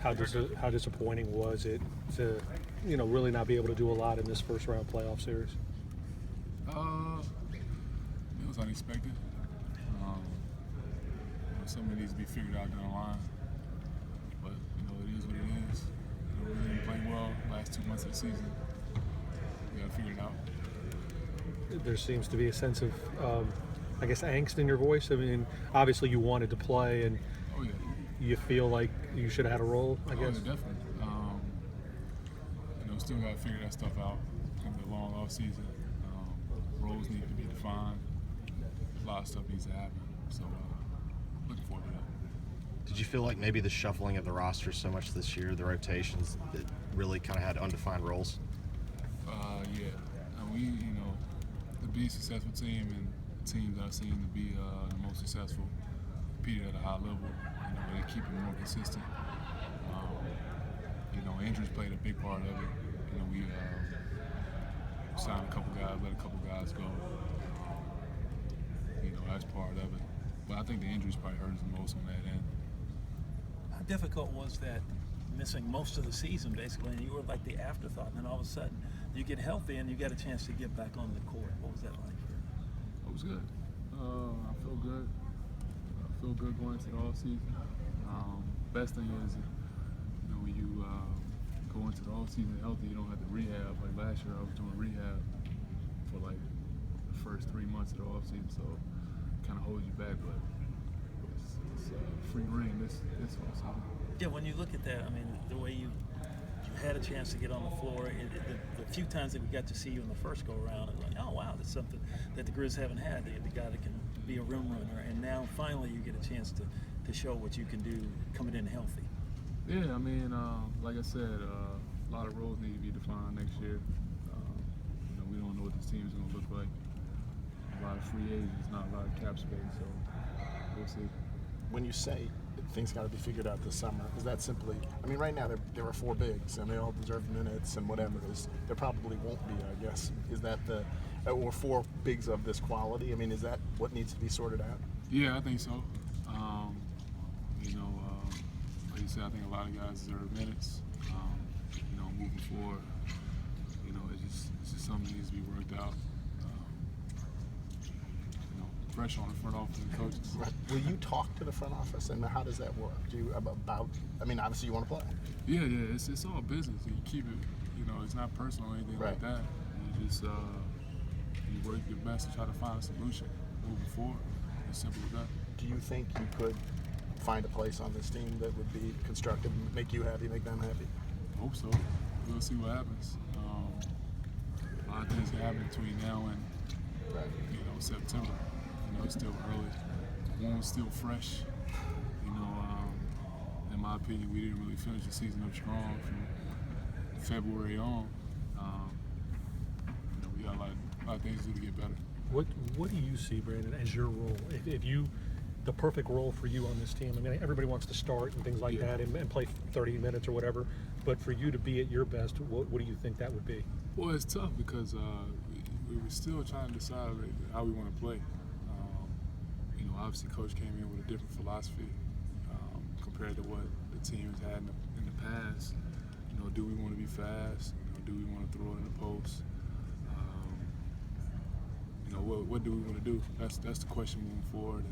How disappointing was it to, really not be able to do a lot in this first round playoff series? It was unexpected. Something needs to be figured out down the line. But it is what it is. We didn't play well last 2 months of the season. We got to figure it out. There seems to be a sense of, angst in your voice. I mean, obviously you wanted to play, and Oh yeah. you feel like you should have had a role, I guess. Yeah, definitely. Still got to figure that stuff out. It's going to be a long off season. Roles need to be defined. A lot of stuff needs to happen. So looking forward to that. Did you feel like maybe the shuffling of the roster so much this year, the rotations, that really kind of had undefined roles? Yeah. To be a successful team and teams that I've seen to be the most successful, competing at a high level, they keep it more consistent. Injuries played a big part of it. We signed a couple guys, let a couple guys go. That's part of it. But I think the injuries probably hurt us the most on that end. How difficult was that, missing most of the season basically, and you were like the afterthought, and then all of a sudden you get healthy and you get a chance to get back on the court? What was that like? It was good. I feel good. I feel good going into the off season. Best thing is, when you go into the off season healthy, you don't have to rehab. Like last year, I was doing rehab for like the first 3 months of the off season, so it kind of holds you back. But it's free reign this off season. Yeah, when you look at that, I mean, the way you had a chance to get on the floor, the few times that we got to see you in the first go around, it's like, oh wow, that's something that the Grizz haven't had. The guy that can be a rim runner, and now finally you get a chance to show what you can do coming in healthy. Yeah, like I said, a lot of roles need to be defined next year. We don't know what this team is going to look like. A lot of free agents, not a lot of cap space, so we'll see. When you say things got to be figured out this summer, is that simply, right now there are 4 bigs and they all deserve minutes and whatever. There probably won't be, I guess. Is that or 4 bigs of this quality? Is that what needs to be sorted out? Yeah, I think so. Like you said, I think a lot of guys deserve minutes. Moving forward, it's just something that needs to be worked out. Pressure on the front office and coaches. Right. Will you talk to the front office, and how does that work? Obviously you want to play. Yeah, it's all business. You keep it, it's not personal or anything right. like that. You just you work your best to try to find a solution moving forward. It's simple as that. Do you think you could find a place on this team that would be constructive, make you happy, make them happy? I hope so. We'll see what happens. A lot of things can happen between now and September. It's still early. The wound's still fresh. In my opinion, we didn't really finish the season up strong from February on. We got a lot of things to do to get better. What do you see, Brandon, as your role? If you, the perfect role for you on this team? Everybody wants to start and things like that and play 30 minutes or whatever. But for you to be at your best, what do you think that would be? Well, it's tough because we were still trying to decide how we want to play. Obviously, Coach came in with a different philosophy compared to what the team has had in the past. Do we want to be fast? Do we want to throw it in the post? What do we want to do? That's the question moving forward,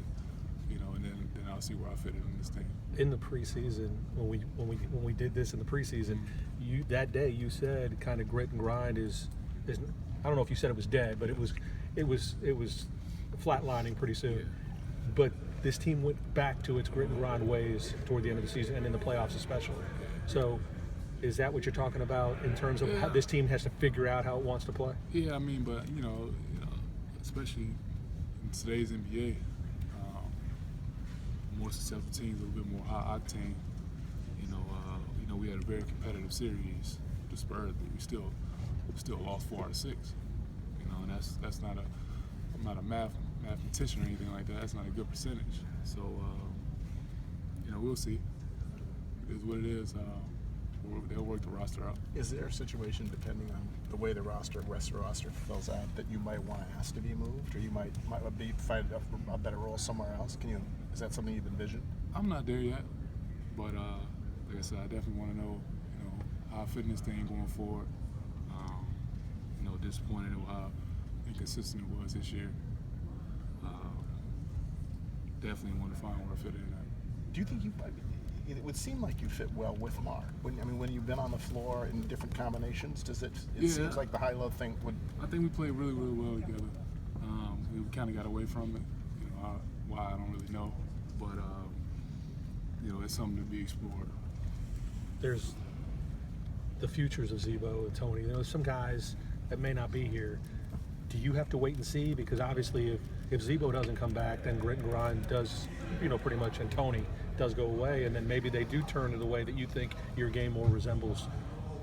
and then I'll see where I fit in this thing. In the preseason, when we did this in the preseason, that day you said kind of grit and grind is I don't know if you said it was dead, but it was flatlining pretty soon. Yeah. But this team went back to its grit and grind ways toward the end of the season and in the playoffs especially. So is that what you're talking about in terms of how this team has to figure out how it wants to play? Yeah, but especially in today's NBA, more successful teams, a little bit more high octane. We had a very competitive series with the Spurs, but we still lost 4 out of 6. And that's not I'm not a mathematician or anything like that. That's not a good percentage. So we'll see. It is what it is. They'll work the roster out. Is there a situation, depending on the way the rest of the roster fills out, that you might want to ask to be moved, or you might find a better role somewhere else? Is that something you've envisioned? I'm not there yet, but like I said, I definitely want to know, how I fit in this thing going forward. Disappointed in how inconsistent it was this year. Definitely want to find where I fit in at. Do you think it would seem like you fit well with Mark? When you've been on the floor in different combinations, does it seems like the high-low thing would. I think we played really, really well together. We kind of got away from it. Why I don't really know, but it's something to be explored. There's the futures of Zebo and Tony. Some guys that may not be here. Do you have to wait and see? Because obviously, if Zebo doesn't come back, then grit and grind does, pretty much, and Tony does go away, and then maybe they do turn in the way that you think your game more resembles.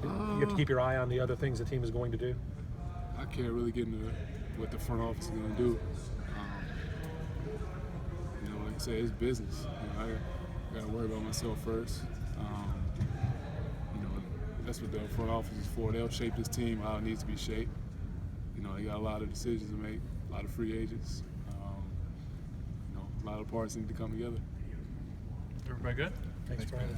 You have to keep your eye on the other things the team is going to do. I can't really get into what the front office is going to do. Like I said, it's business. I got to worry about myself first. That's what the front office is for. They'll shape this team how it needs to be shaped. They got a lot of decisions to make, a lot of free agents. A lot of parts need to come together. Everybody good? Thanks, Brandon.